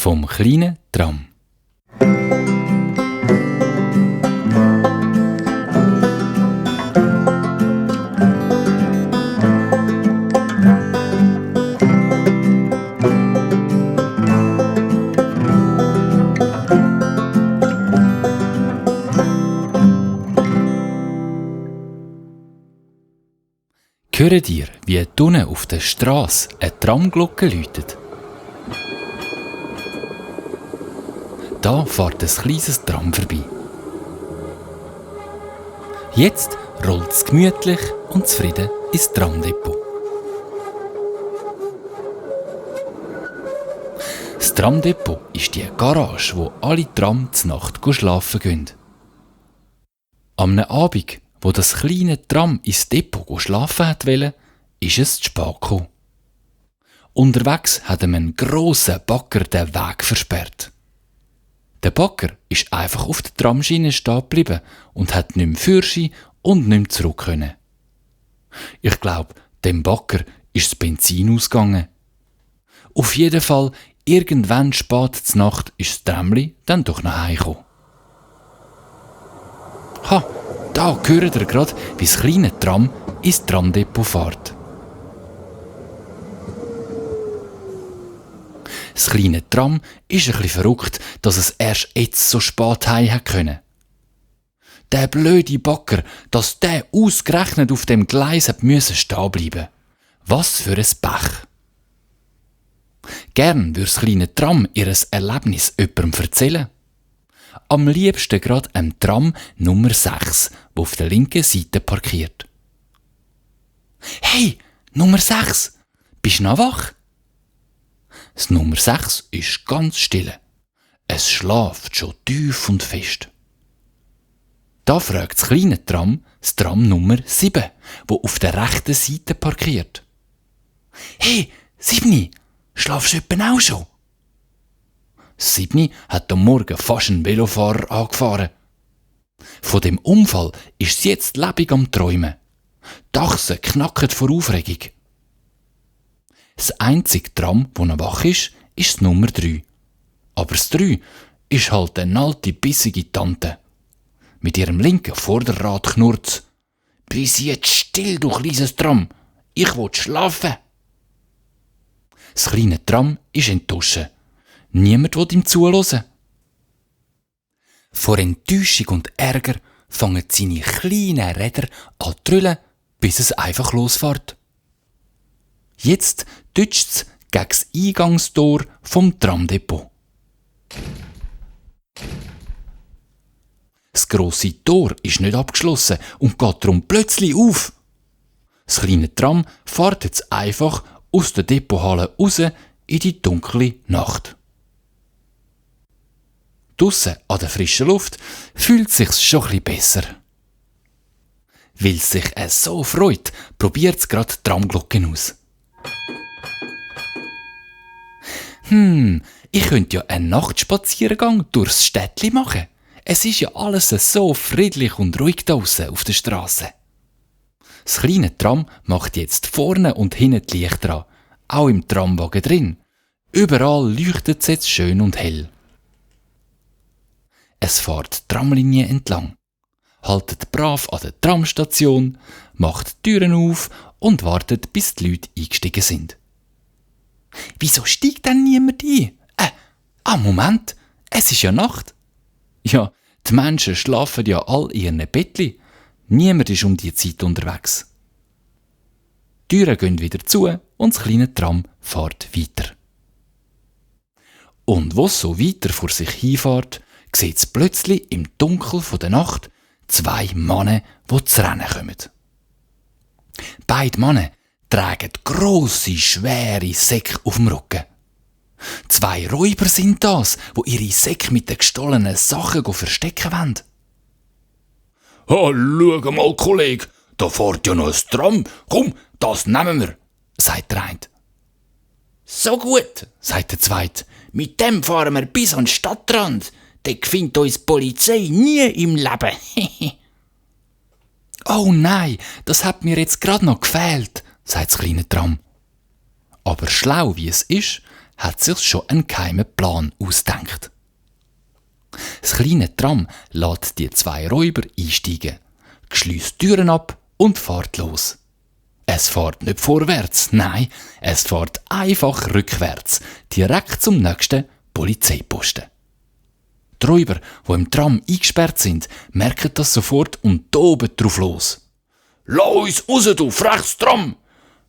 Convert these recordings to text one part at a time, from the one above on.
vom kleinen Tram. Hört ihr, wie unten auf der Strasse eine Tramglocke läutet? Da fährt ein kleines Tram vorbei. Jetzt rollt es gemütlich und zufrieden ins Tramdepot. Das Tramdepot ist die Garage, wo alle Tram zur Nacht schlafen gehen. Am Abend, wo das kleine Tram ins Depot schlafen wollte, ist es zu spät gekommen. Unterwegs hat ihm ein grosser Bagger den Weg versperrt. Der Bagger ist einfach auf der Tramschiene stehen geblieben und hat nicht mehr Führerschein und nicht mehr zurück können. Ich glaube, dem Bagger ist das Benzin ausgegangen. Auf jeden Fall, irgendwann spät zur Nacht ist das Tramli dann doch nach Hause gekommen. Ha! Da hört ihr gerade, wie das kleine Tram ins Tramdepot fährt. Das kleine Tram ist ein bisschen verrückt, dass es erst jetzt so spät heim konnte. Der blöde Bagger, dass der ausgerechnet auf dem Gleis müssen stehen bleiben. Was für ein Pech. Gern würde das kleine Tram ihr Erlebnis jemandem erzählen. Am liebsten gerade am Tram Nummer 6, wo auf der linken Seite parkiert. Hey, Nummer 6, bist du noch wach? Das Nummer 6 ist ganz still. Es schläft schon tief und fest. Da fragt das kleine Tram das Tram Nummer 7, wo auf der rechten Seite parkiert. Hey, 7, schlafst du etwa auch schon? Sydney hat am Morgen fast einen Velofahrer angefahren. Von dem Unfall ist sie jetzt lebendig am Träumen. Die Achsen knacken vor Aufregung. Das einzige Tram, das noch wach ist das Nummer 3. Aber das 3 ist halt eine alte, bissige Tante. Mit ihrem linken Vorderrad knurrt: «Bist jetzt still, du kleines Tram! Ich will schlafen!» Das kleine Tram ist enttäuscht. Niemand will ihm zuhören. Vor Enttäuschung und Ärger fangen seine kleinen Räder an zu drüllen, bis es einfach losfährt. Jetzt tutscht es gegen das Eingangstor vom Tramdepot. Das grosse Tor ist nicht abgeschlossen und geht darum plötzlich auf. Das kleine Tram fährt jetzt einfach aus der Depothalle raus in die dunkle Nacht. Draussen an der frischen Luft fühlt es sich schon ein bisschen besser. Weil es sich so freut, probiert es gerade die Tramglocken aus. Ich könnte ja einen Nachtspaziergang durchs Städtli machen. Es ist ja alles so friedlich und ruhig draussen auf der Straße. Das kleine Tram macht jetzt vorne und hinten die Lichter an, auch im Tramwagen drin. Überall leuchtet es jetzt schön und hell. Es fährt die Tramlinie entlang, haltet brav an der Tramstation, macht die Türen auf und wartet, bis die Leute eingestiegen sind. Wieso steigt denn niemand ein? Moment, es ist ja Nacht. Ja, die Menschen schlafen ja all in ihren Bettli. Niemand ist um die Zeit unterwegs. Die Türen gehen wieder zu und das kleine Tram fährt weiter. Und wo es so weiter vor sich hinfährt, sieht es plötzlich im Dunkel der Nacht 2 Männer, die zu Rennen kommen. Beide Männer tragen grosse, schwere Säcke auf dem Rücken. 2 Räuber sind das, die ihre Säcke mit den gestohlenen Sachen verstecken wollen. «Schau mal, Kollege, da fährt ja noch ein Tram. Komm, das nehmen wir», sagt der eine. «So gut», sagt der zweite. «Mit dem fahren wir bis an den Stadtrand. Dort findet uns die Polizei nie im Leben.» «Oh nein, das hat mir jetzt gerade noch gefehlt», sagt das kleine Tram. Aber schlau wie es ist, hat sich schon einen geheimen Plan ausgedacht. Das kleine Tram lässt die 2 Räuber einsteigen, schliesst die Türen ab und fährt los. Es fährt nicht vorwärts, nein, es fährt einfach rückwärts, direkt zum nächsten Polizeiposten. Die Räuber, die im Tram eingesperrt sind, merken das sofort und toben drauf los. Lass uns raus, du freches Tram!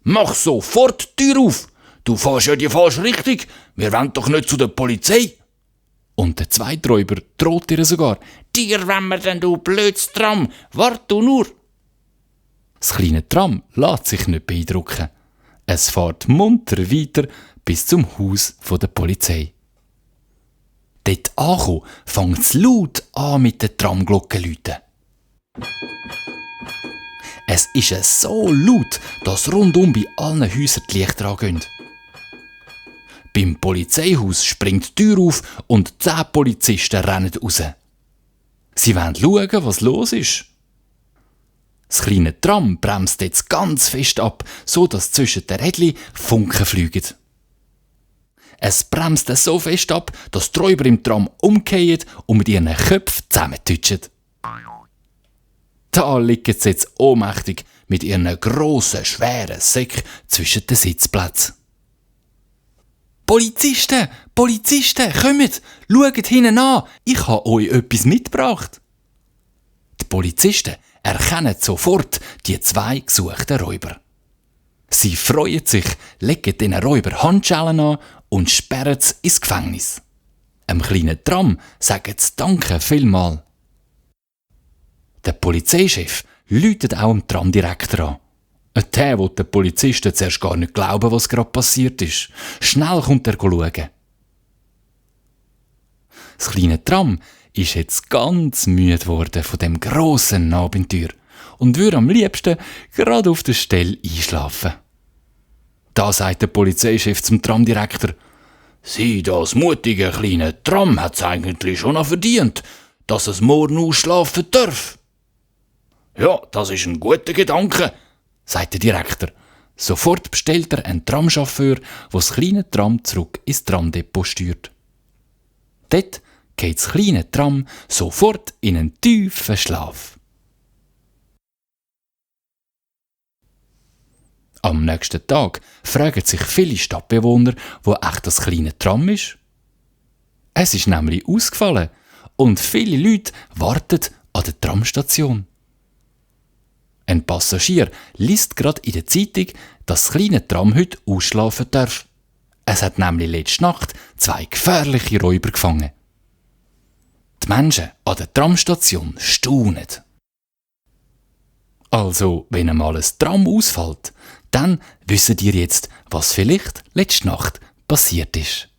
Mach sofort die Tür auf! Du fährst ja in die falsche Richtung! Wir wollen doch nicht zu der Polizei! Und der zweite Räuber droht ihr sogar. Dir wollen wir denn, du blödes Tram! Wart du nur! Das kleine Tram lässt sich nicht beeindrucken. Es fährt munter weiter bis zum Haus der Polizei. Dort angekommen, fängt es laut an mit den Tramglocken zu läuten. Es ist so laut, dass rundum bei allen Häusern die Lichter angehen. Beim Polizeihaus springt die Tür auf und 10 Polizisten rennen raus. Sie wollen schauen, was los ist. Das kleine Tram bremst jetzt ganz fest ab, so dass zwischen den Rädchen Funken fliegen. Es bremst so fest ab, dass die Räuber im Tram umkehren und mit ihren Köpfen zusammentutschen. Da liegen sie jetzt ohnmächtig mit ihren grossen, schweren Säcken zwischen den Sitzplätzen. Polizisten, Polizisten, kommt, schaut hinten an, ich habe euch etwas mitgebracht. Die Polizisten erkennen sofort die 2 gesuchten Räuber. Sie freuen sich, legen den Räuber Handschellen an und sperren sie ins Gefängnis. Einem kleinen Tram sagen sie Danke vielmal. Der Polizeichef läutet auch dem Tramdirektor an. Der will den Polizisten zuerst gar nicht glauben, was gerade passiert ist. Schnell kommt er schauen. Das kleine Tram ist jetzt ganz müde geworden von dem grossen Abenteuer und würde am liebsten gerade auf der Stelle einschlafen. Da sagt der Polizeichef zum Tramdirektor: Sie, das mutige kleine Tram hat's eigentlich schon noch verdient, dass es morgen ausschlafen darf. Ja, das ist ein guter Gedanke, sagt der Direktor. Sofort bestellt er einen Tramchauffeur, der das kleine Tram zurück ins Tramdepot steuert. Dort geht das kleine Tram sofort in einen tiefen Schlaf. Am nächsten Tag fragen sich viele Stadtbewohner, wo echt das kleine Tram ist. Es ist nämlich ausgefallen und viele Leute warten an der Tramstation. Ein Passagier liest gerade in der Zeitung, dass das kleine Tram heute ausschlafen darf. Es hat nämlich letzte Nacht 2 gefährliche Räuber gefangen. Die Menschen an der Tramstation staunen. Also, wenn einmal ein Tram ausfällt, dann wisst ihr jetzt, was vielleicht letzte Nacht passiert ist.